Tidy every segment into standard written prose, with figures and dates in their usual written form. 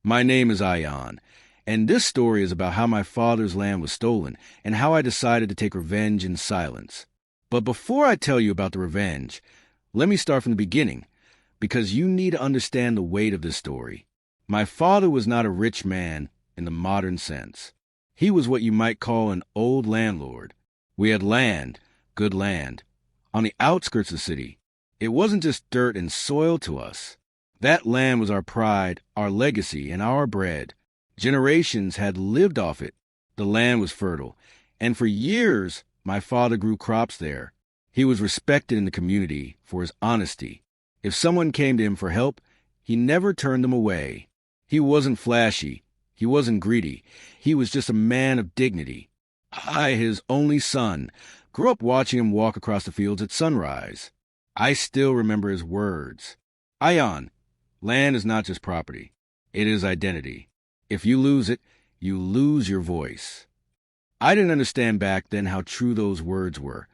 My name is Ayan, and this story is about how my father's land was stolen and how I decided to take revenge in silence. But before I tell you about the revenge, let me start from the beginning, because you need to understand the weight of this story. My father was not a rich man in the modern sense. He was what you might call an old landlord. We had land, good land, on the outskirts of the city. It wasn't just dirt and soil to us. That land was our pride, our legacy, and our bread. Generations had lived off it. The land was fertile, and for years my father grew crops there. He was respected in the community for his honesty. If someone came to him for help, he never turned them away. He wasn't flashy. He wasn't greedy. He was just a man of dignity. I, his only son, grew up watching him walk across the fields at sunrise. I still remember his words. Ayan, land is not just property. It is identity. If you lose it, you lose your voice. I didn't understand back then how true those words were,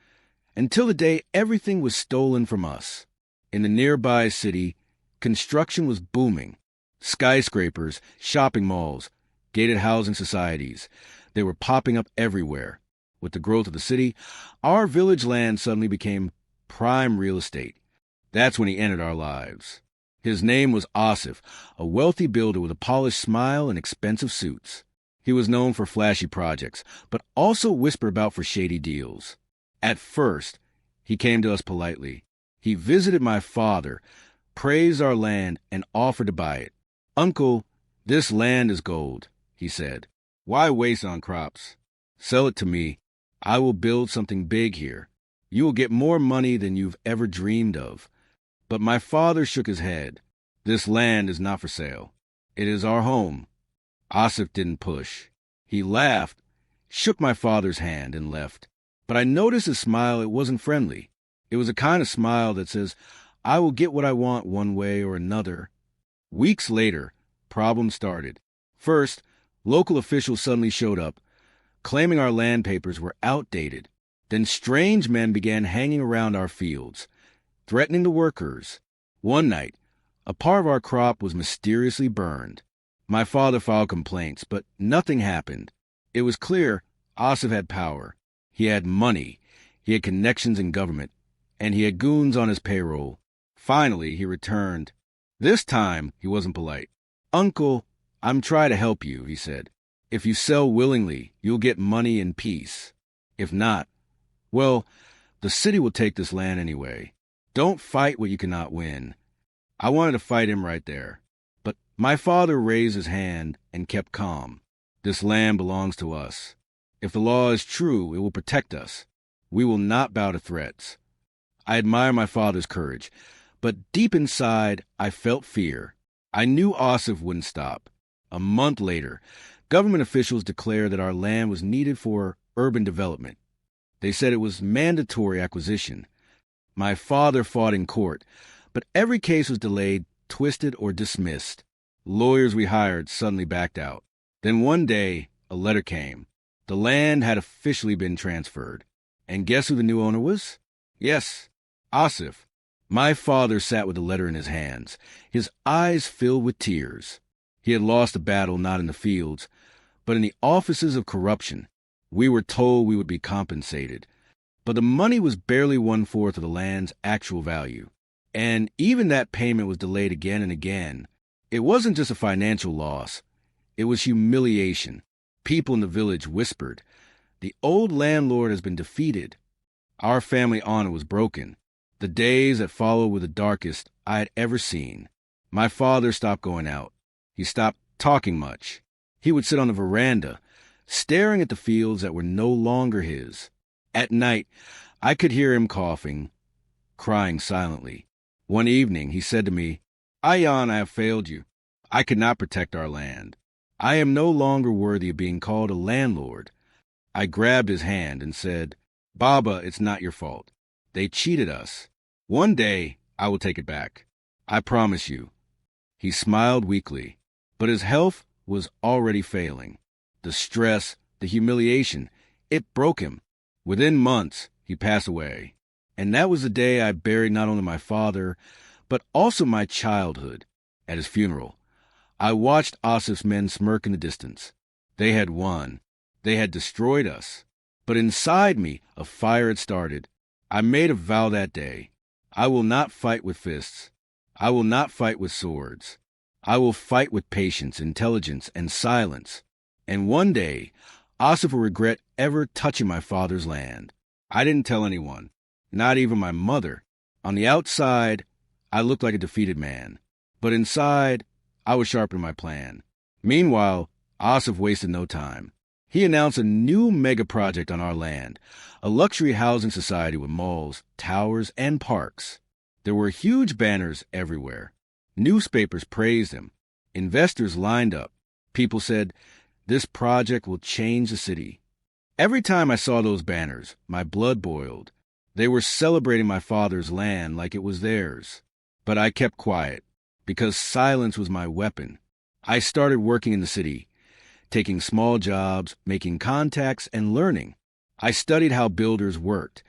until the day everything was stolen from us. In the nearby city, construction was booming. Skyscrapers, shopping malls, gated housing societies. They were popping up everywhere. With the growth of the city, our village land suddenly became prime real estate. That's when he entered our lives. His name was Asif, a wealthy builder with a polished smile and expensive suits. He was known for flashy projects, but also whispered about for shady deals. At first, he came to us politely. He visited my father, praised our land, and offered to buy it. "Uncle, this land is gold," he said. "Why waste on crops? Sell it to me. I will build something big here. You will get more money than you've ever dreamed of." But my father shook his head. "This land is not for sale. It is our home." Asif didn't push. He laughed, shook my father's hand, and left. But I noticed his smile. It wasn't friendly. It was a kind of smile that says, I will get what I want one way or another. Weeks later, problems started. First, local officials suddenly showed up, claiming our land papers were outdated. Then strange men began hanging around our fields, threatening the workers. One night, a part of our crop was mysteriously burned. My father filed complaints, but nothing happened. It was clear Asif had power. He had money. He had connections in government. And he had goons on his payroll. Finally, he returned. This time, he wasn't polite. "Uncle, I'm trying to help you," he said. "If you sell willingly, you'll get money and peace. If not, well, the city will take this land anyway. Don't fight what you cannot win." I wanted to fight him right there. But my father raised his hand and kept calm. "This land belongs to us. If the law is true, it will protect us. We will not bow to threats." I admire my father's courage, but deep inside, I felt fear. I knew Asif wouldn't stop. A month later, government officials declared that our land was needed for urban development. They said it was mandatory acquisition. My father fought in court, but every case was delayed, twisted, or dismissed. Lawyers we hired suddenly backed out. Then one day, a letter came. The land had officially been transferred. And guess who the new owner was? Yes, Asif. My father sat with the letter in his hands, his eyes filled with tears. He had lost a battle not in the fields, but in the offices of corruption. We were told we would be compensated, but the money was barely 1/4 of the land's actual value. And even that payment was delayed again and again. It wasn't just a financial loss. It was humiliation. People in the village whispered, "The old landlord has been defeated." Our family honor was broken. The days that followed were the darkest I had ever seen. My father stopped going out. He stopped talking much. He would sit on the veranda, staring at the fields that were no longer his. At night, I could hear him coughing, crying silently. One evening, he said to me, "Ayan, I have failed you. I could not protect our land. I am no longer worthy of being called a landlord." I grabbed his hand and said, "Baba, it's not your fault. They cheated us. One day, I will take it back. I promise you." He smiled weakly, but his health was already failing. The stress, the humiliation, it broke him. Within months, he passed away. And that was the day I buried not only my father, but also my childhood. At his funeral, I watched Asif's men smirk in the distance. They had won. They had destroyed us. But inside me, a fire had started. I made a vow that day. I will not fight with fists. I will not fight with swords. I will fight with patience, intelligence, and silence. And one day, Asif will regret ever touching my father's land. I didn't tell anyone, not even my mother. On the outside, I looked like a defeated man. But inside, I was sharpening my plan. Meanwhile, Asif wasted no time. He announced a new mega project on our land, a luxury housing society with malls, towers, and parks. There were huge banners everywhere. Newspapers praised him. Investors lined up. People said, "This project will change the city." Every time I saw those banners, my blood boiled. They were celebrating my father's land like it was theirs. But I kept quiet, because silence was my weapon. I started working in the city, taking small jobs, making contacts, and learning. I studied how builders worked,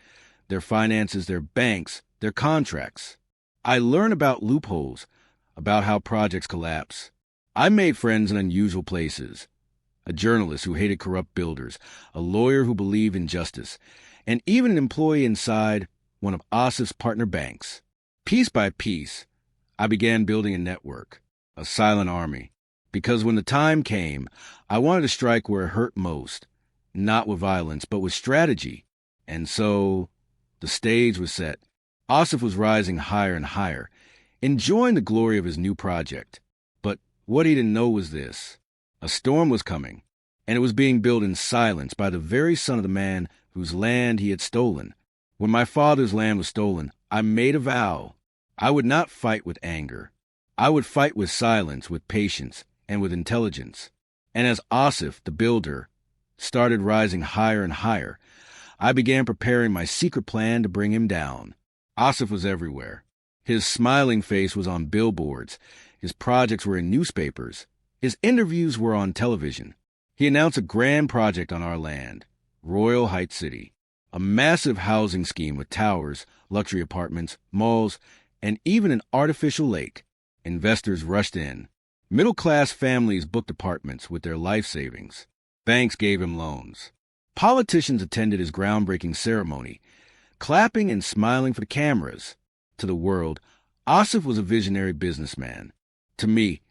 their finances, their banks, their contracts. I learned about loopholes, about how projects collapse. I made friends in unusual places. A journalist who hated corrupt builders, a lawyer who believed in justice, and even an employee inside one of Asif's partner banks. Piece by piece, I began building a network, a silent army. Because when the time came, I wanted to strike where it hurt most, not with violence, but with strategy. And so, the stage was set. Asif was rising higher and higher, enjoying the glory of his new project. But what he didn't know was this. A storm was coming, and it was being built in silence by the very son of the man whose land he had stolen. When my father's land was stolen, I made a vow. I would not fight with anger. I would fight with silence, with patience, and with intelligence. And as Asif, the builder, started rising higher and higher, I began preparing my secret plan to bring him down. Asif was everywhere. His smiling face was on billboards. His projects were in newspapers. His interviews were on television. He announced a grand project on our land, Royal Heights City, a massive housing scheme with towers, luxury apartments, malls, and even an artificial lake. Investors rushed in. Middle-class families booked apartments with their life savings. Banks gave him loans. Politicians attended his groundbreaking ceremony, clapping and smiling for the cameras. To the world, Asif was a visionary businessman. To me,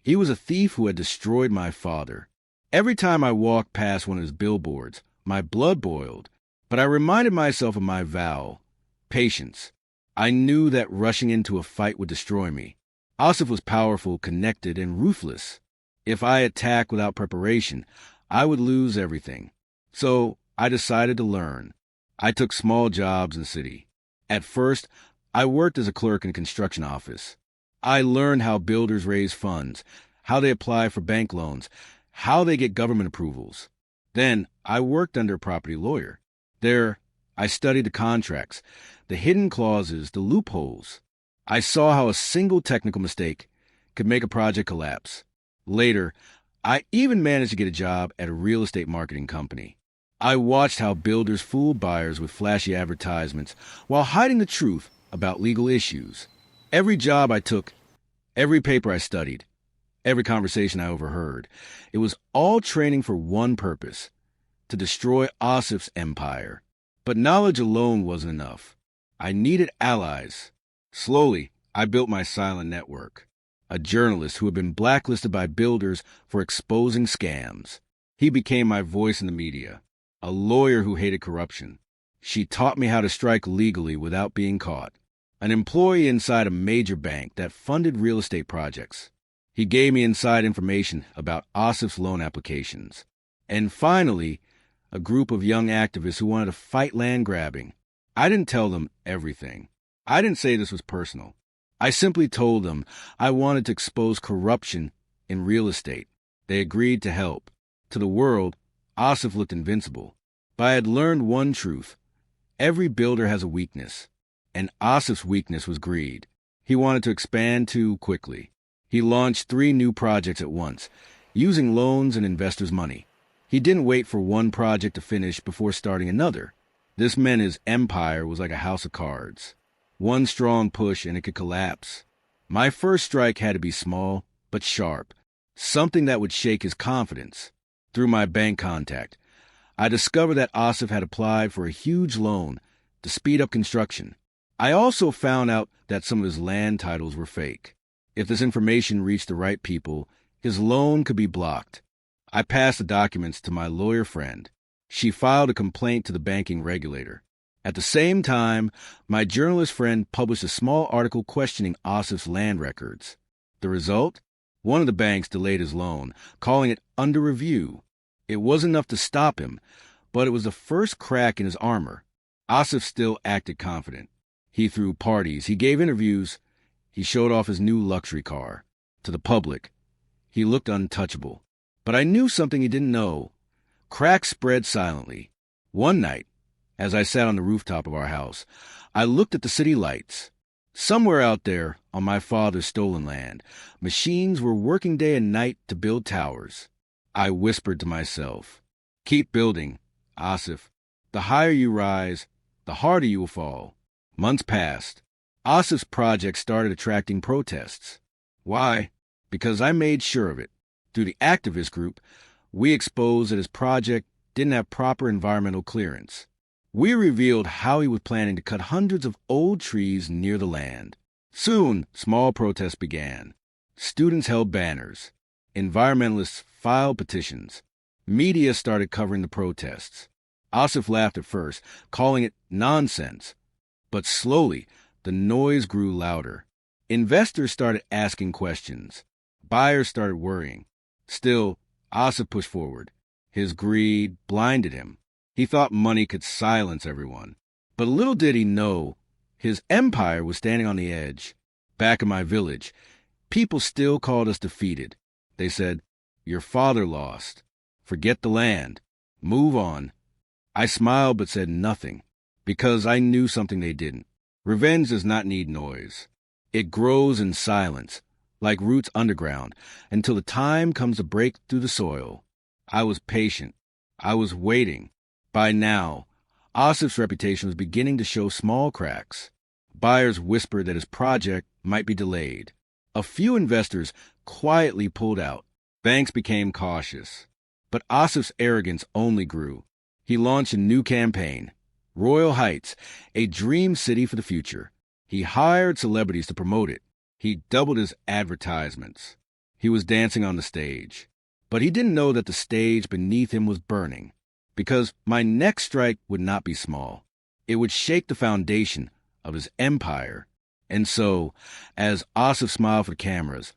he was a thief who had destroyed my father. Every time I walked past one of his billboards, my blood boiled. But I reminded myself of my vow, patience. I knew that rushing into a fight would destroy me. Asif was powerful, connected, and ruthless. If I attacked without preparation, I would lose everything. So I decided to learn. I took small jobs in the city. At first, I worked as a clerk in a construction office. I learned how builders raise funds, how they apply for bank loans, how they get government approvals. Then I worked under a property lawyer. There, I studied the contracts, the hidden clauses, the loopholes. I saw how a single technical mistake could make a project collapse. Later, I even managed to get a job at a real estate marketing company. I watched how builders fooled buyers with flashy advertisements while hiding the truth about legal issues. Every job I took, every paper I studied, every conversation I overheard, it was all training for one purpose: to destroy Asif's empire. But knowledge alone wasn't enough. I needed allies. Slowly, I built my silent network. A journalist who had been blacklisted by builders for exposing scams. He became my voice in the media. A lawyer who hated corruption. She taught me how to strike legally without being caught. An employee inside a major bank that funded real estate projects. He gave me inside information about Asif's loan applications. And finally, a group of young activists who wanted to fight land grabbing. I didn't tell them everything. I didn't say this was personal. I simply told them I wanted to expose corruption in real estate. They agreed to help. To the world, Asif looked invincible. But I had learned one truth. Every builder has a weakness. And Asif's weakness was greed. He wanted to expand too quickly. He launched 3 new projects at once, using loans and investors' money. He didn't wait for one project to finish before starting another. This meant his empire was like a house of cards. One strong push and it could collapse. My first strike had to be small, but sharp. something that would shake his confidence. Through my bank contact, I discovered that Asif had applied for a huge loan to speed up construction. I also found out that some of his land titles were fake. If this information reached the right people, his loan could be blocked. I passed the documents to my lawyer friend. She filed a complaint to the banking regulator. At the same time, my journalist friend published a small article questioning Asif's land records. The result? One of the banks delayed his loan, calling it under review. It wasn't enough to stop him, but it was the first crack in his armor. Asif still acted confident. He threw parties, he gave interviews, he showed off his new luxury car. To the public, he looked untouchable. But I knew something he didn't know. Cracks spread silently. One night, as I sat on the rooftop of our house, I looked at the city lights. Somewhere out there, on my father's stolen land, machines were working day and night to build towers. I whispered to myself, "Keep building, Asif. The higher you rise, the harder you will fall." Months passed. Asif's project started attracting protests. Why? Because I made sure of it. Through the activist group, we exposed that his project didn't have proper environmental clearance. We revealed how he was planning to cut hundreds of old trees near the land. Soon, small protests began. Students held banners. Environmentalists filed petitions. Media started covering the protests. Asif laughed at first, calling it nonsense. But slowly, the noise grew louder. Investors started asking questions. Buyers started worrying. Still, Asif pushed forward. His greed blinded him. He thought money could silence everyone. But little did he know, his empire was standing on the edge. Back in my village, people still called us defeated. They said, "Your father lost. Forget the land. Move on." I smiled but said nothing, because I knew something they didn't. Revenge does not need noise. It grows in silence, like roots underground, until the time comes to break through the soil. I was patient. I was waiting. By now, Asif's reputation was beginning to show small cracks. Buyers whispered that his project might be delayed. A few investors quietly pulled out. Banks became cautious. But Asif's arrogance only grew. He launched a new campaign, Royal Heights, a dream city for the future. He hired celebrities to promote it. He doubled his advertisements. He was dancing on the stage. But he didn't know that the stage beneath him was burning. Because my next strike would not be small. It would shake the foundation of his empire. And so, as Asif smiled for the cameras,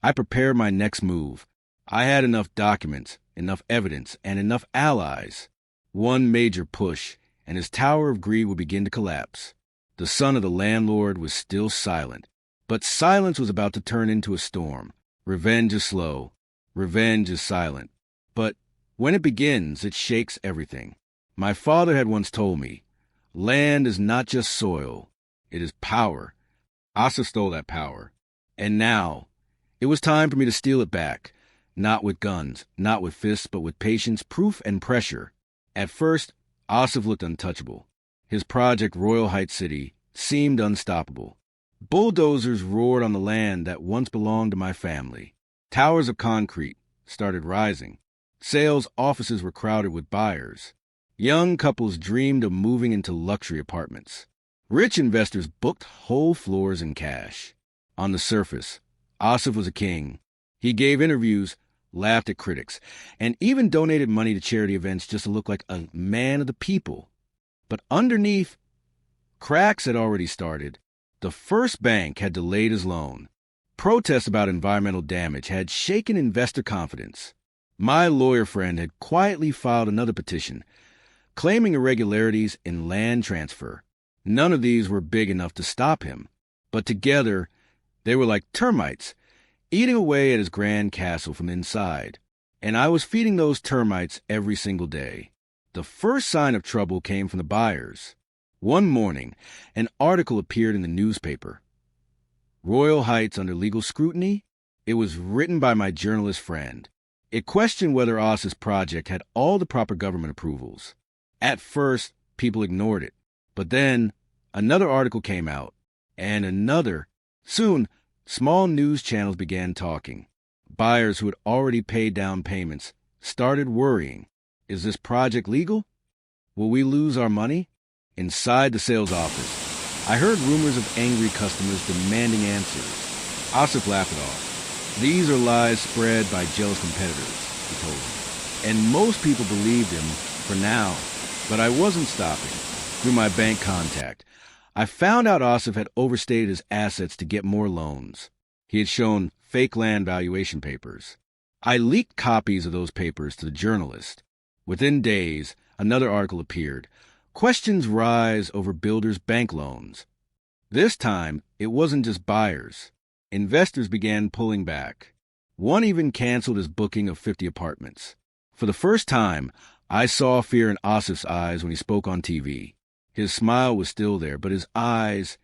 I prepared my next move. I had enough documents, enough evidence, and enough allies. One major push, and his tower of greed would begin to collapse. The son of the landlord was still silent. But silence was about to turn into a storm. Revenge is slow. Revenge is silent. But when it begins, it shakes everything. My father had once told me, land is not just soil, it is power. Asif stole that power. And now, it was time for me to steal it back. Not with guns, not with fists, but with patience, proof, and pressure. At first, Asif looked untouchable. His project, Royal Heights City, seemed unstoppable. Bulldozers roared on the land that once belonged to my family. Towers of concrete started rising. Sales offices were crowded with buyers. Young couples dreamed of moving into luxury apartments. Rich investors booked whole floors in cash. On the surface, Asif was a king. He gave interviews, laughed at critics, and even donated money to charity events just to look like a man of the people. But underneath, cracks had already started. The first bank had delayed his loan. Protests about environmental damage had shaken investor confidence. My lawyer friend had quietly filed another petition, claiming irregularities in land transfer. None of these were big enough to stop him, but together they were like termites, eating away at his grand castle from inside. And I was feeding those termites every single day. The first sign of trouble came from the buyers. One morning, an article appeared in the newspaper. Royal Heights under legal scrutiny? It was written by my journalist friend. It questioned whether Asif's project had all the proper government approvals. At first, people ignored it. But then, another article came out, and another. Soon, small news channels began talking. Buyers who had already paid down payments started worrying. Is this project legal? Will we lose our money? Inside the sales office, I heard rumors of angry customers demanding answers. Asif laughed it off. These are lies spread by jealous competitors, he told me. And most people believed him for now. But I wasn't stopping. Through my bank contact, I found out Asif had overstated his assets to get more loans. He had shown fake land valuation papers. I leaked copies of those papers to the journalist. Within days, another article appeared. Questions rise over builders' bank loans. This time, it wasn't just buyers. Investors began pulling back. One even canceled his booking of 50 apartments. For the first time, I saw fear in Asif's eyes when he spoke on TV. His smile was still there, but his eyes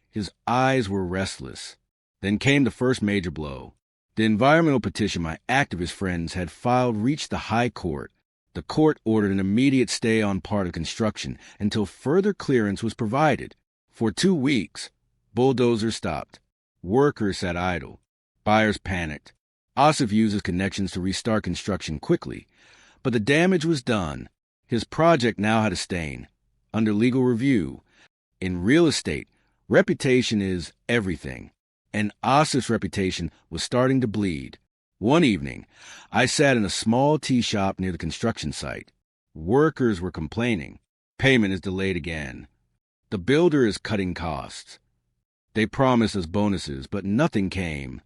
were restless. Then came the first major blow. The environmental petition my activist friends had filed reached the High Court. The court ordered an immediate stay on part of construction until further clearance was provided. For 2 weeks, bulldozers stopped. Workers sat idle. Buyers panicked. Asif used his connections to restart construction quickly. But the damage was done. His project now had a stain. Under legal review. In real estate, reputation is everything. And Asif's reputation was starting to bleed. One evening, I sat in a small tea shop near the construction site. Workers were complaining. Payment is delayed again. The builder is cutting costs. They promised us bonuses, but nothing came.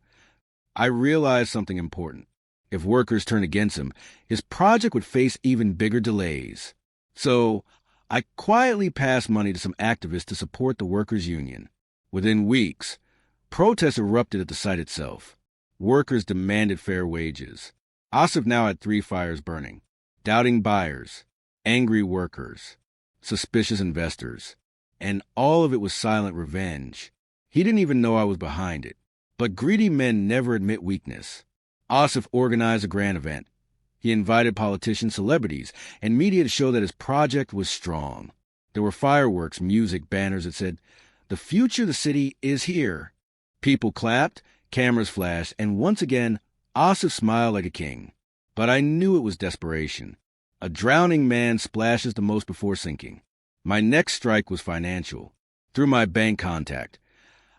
I realized something important. If workers turned against him, his project would face even bigger delays. So, I quietly passed money to some activists to support the workers' union. Within weeks, protests erupted at the site itself. Workers demanded fair wages. Asif now had 3 fires burning. Doubting buyers, angry workers, suspicious investors. And all of it was silent revenge. He didn't even know I was behind it. But greedy men never admit weakness. Asif organized a grand event. He invited politicians, celebrities, and media to show that his project was strong. There were fireworks, music, banners that said, "The future of the city is here." People clapped, cameras flashed, and once again, Asif smiled like a king. But I knew it was desperation. A drowning man splashes the most before sinking. My next strike was financial. Through my bank contact,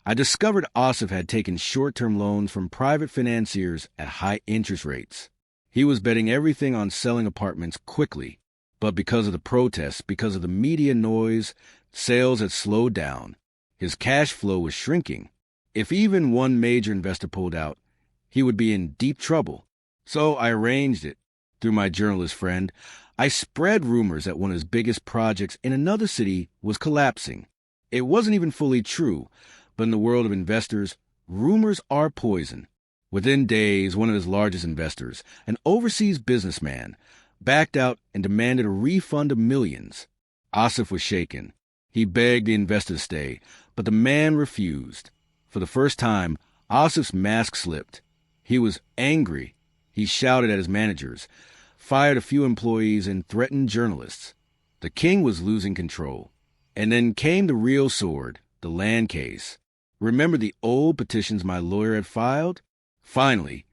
I discovered Asif had taken short-term loans from private financiers at high interest rates. He was betting everything on selling apartments quickly. But because of the protests, because of the media noise, sales had slowed down. His cash flow was shrinking. If even one major investor pulled out, he would be in deep trouble. So I arranged it. Through my journalist friend, I spread rumors that one of his biggest projects in another city was collapsing. It wasn't even fully true, but in the world of investors, rumors are poison. Within days, one of his largest investors, an overseas businessman, backed out and demanded a refund of millions. Asif was shaken. He begged the investor to stay, but the man refused. For the first time, Asif's mask slipped. He was angry. He shouted at his managers, fired a few employees, and threatened journalists. The king was losing control. And then came the real sword, the land case. Remember the old petitions my lawyer had filed? Finally,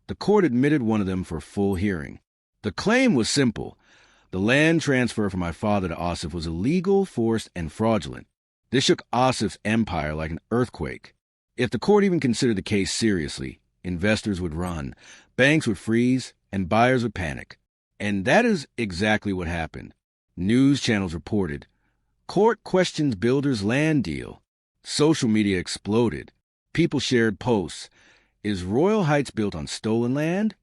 the court admitted one of them for full hearing. The claim was simple. The land transfer from my father to Asif was illegal, forced, and fraudulent. This shook Asif's empire like an earthquake. If the court even considered the case seriously, investors would run, banks would freeze, and buyers would panic. And that is exactly what happened. News channels reported, "Court questions builder's land deal." Social media exploded. People shared posts. Is Royal Heights built on stolen land?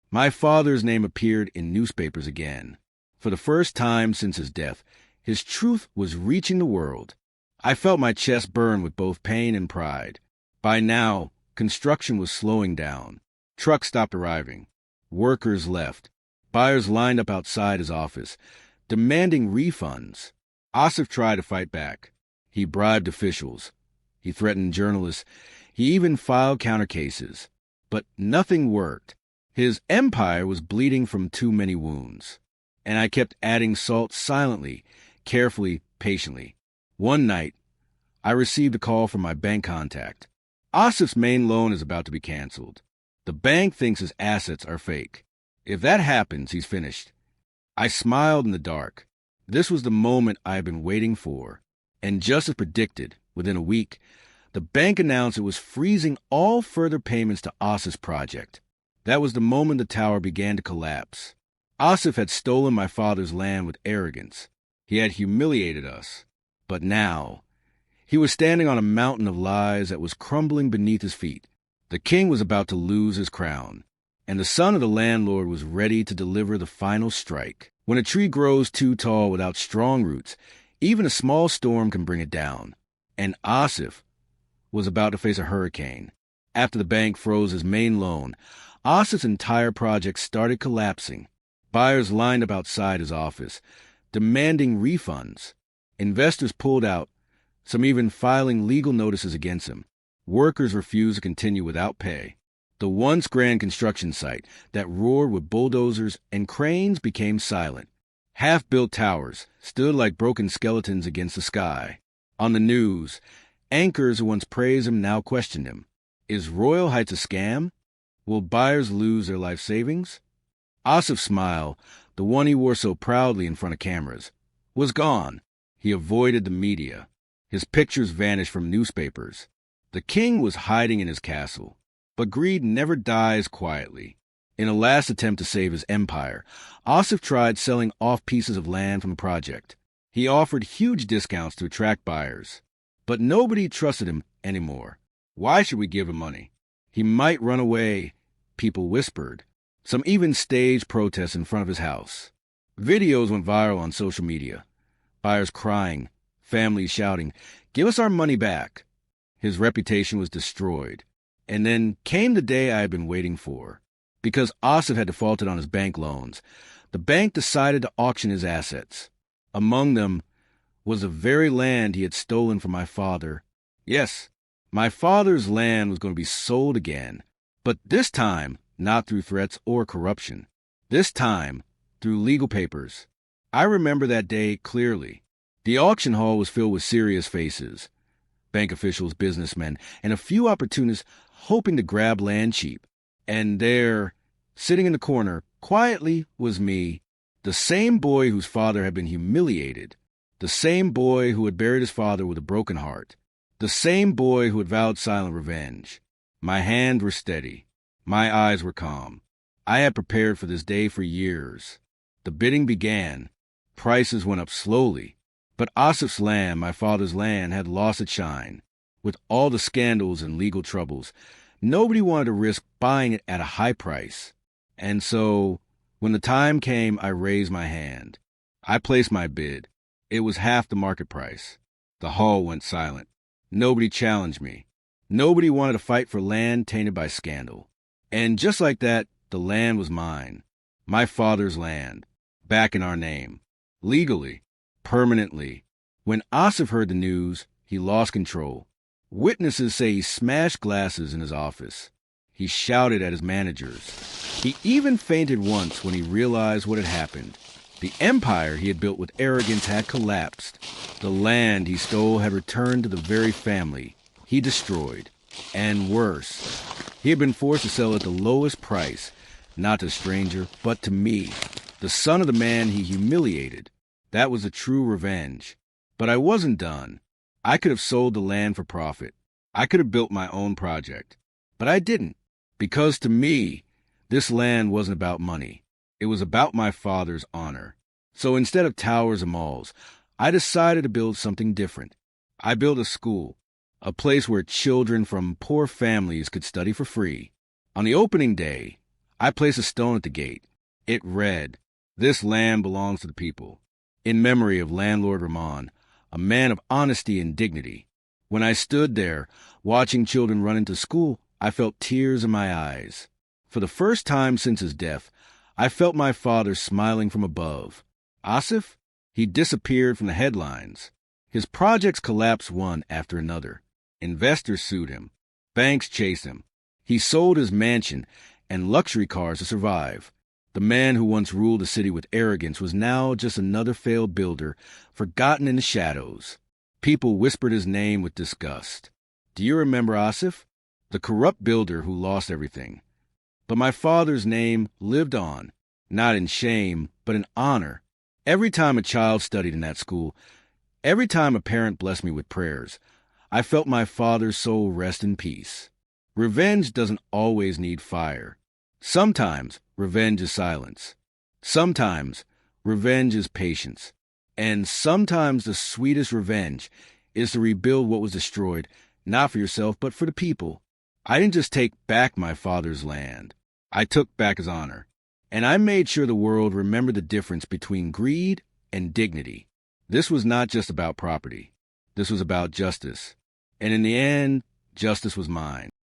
My father's name appeared in newspapers again. For the first time since his death, his truth was reaching the world. I felt my chest burn with both pain and pride. By now, construction was slowing down. Trucks stopped arriving. Workers left. Buyers lined up outside his office, demanding refunds. Asif tried to fight back. He bribed officials. He threatened journalists. He even filed counter cases. But nothing worked. His empire was bleeding from too many wounds. And I kept adding salt silently, carefully, patiently. One night, I received a call from my bank contact. Asif's main loan is about to be canceled. The bank thinks his assets are fake. If that happens, he's finished. I smiled in the dark. This was the moment I had been waiting for. And just as predicted, within a week, the bank announced it was freezing all further payments to Asif's project. That was the moment the tower began to collapse. Asif had stolen my father's land with arrogance. He had humiliated us. But now, he was standing on a mountain of lies that was crumbling beneath his feet. The king was about to lose his crown, and the son of the landlord was ready to deliver the final strike. When a tree grows too tall without strong roots, even a small storm can bring it down. And Asif was about to face a hurricane. After the bank froze his main loan, Asif's entire project started collapsing. Buyers lined up outside his office, demanding refunds. Investors pulled out, some even filing legal notices against him. Workers refused to continue without pay. The once grand construction site that roared with bulldozers and cranes became silent. Half-built towers stood like broken skeletons against the sky. On the news, anchors who once praised him now questioned him. Is Royal Heights a scam? Will buyers lose their life savings? Asif's smile, the one he wore so proudly in front of cameras, was gone. He avoided the media. His pictures vanished from newspapers. The king was hiding in his castle. But greed never dies quietly. In a last attempt to save his empire, Asif tried selling off pieces of land from the project. He offered huge discounts to attract buyers. But nobody trusted him anymore. Why should we give him money? He might run away, people whispered. Some even staged protests in front of his house. Videos went viral on social media. Buyers crying, families shouting, "Give us our money back." His reputation was destroyed. And then came the day I had been waiting for. Because Asif had defaulted on his bank loans, the bank decided to auction his assets. Among them was the very land he had stolen from my father. Yes, my father's land was going to be sold again, but this time not through threats or corruption. This time through legal papers. I remember that day clearly. The auction hall was filled with serious faces. Bank officials, businessmen, and a few opportunists hoping to grab land cheap. And there, sitting in the corner, quietly was me, the same boy whose father had been humiliated, the same boy who had buried his father with a broken heart, the same boy who had vowed silent revenge. My hands were steady. My eyes were calm. I had prepared for this day for years. The bidding began. Prices went up slowly. But Asif's land, my father's land, had lost its shine. With all the scandals and legal troubles, nobody wanted to risk buying it at a high price. And so, when the time came, I raised my hand. I placed my bid. It was half the market price. The hall went silent. Nobody challenged me. Nobody wanted to fight for land tainted by scandal. And just like that, the land was mine. My father's land. Back in our name. Legally. Permanently. When Asif heard the news, he lost control. Witnesses say he smashed glasses in his office. He shouted at his managers. He even fainted once when he realized what had happened. The empire he had built with arrogance had collapsed. The land he stole had returned to the very family he destroyed. And worse, he had been forced to sell at the lowest price, not to a stranger, but to me, the son of the man he humiliated. That was a true revenge. But I wasn't done. I could have sold the land for profit. I could have built my own project. But I didn't, because to me, this land wasn't about money. It was about my father's honor. So instead of towers and malls, I decided to build something different. I built a school, a place where children from poor families could study for free. On the opening day, I placed a stone at the gate. It read, "This land belongs to the people," in memory of landlord Rahman, a man of honesty and dignity. When I stood there, watching children run into school, I felt tears in my eyes. For the first time since his death, I felt my father smiling from above. Asif? He disappeared from the headlines. His projects collapsed one after another. Investors sued him. Banks chased him. He sold his mansion and luxury cars to survive. The man who once ruled the city with arrogance was now just another failed builder, forgotten in the shadows. People whispered his name with disgust. Do you remember Asif? The corrupt builder who lost everything. But my father's name lived on, not in shame, but in honor. Every time a child studied in that school, every time a parent blessed me with prayers, I felt my father's soul rest in peace. Revenge doesn't always need fire. Sometimes revenge is silence. Sometimes revenge is patience. And sometimes the sweetest revenge is to rebuild what was destroyed, not for yourself, but for the people. I didn't just take back my father's land. I took back his honor. And I made sure the world remembered the difference between greed and dignity. This was not just about property. This was about justice. And in the end, justice was mine.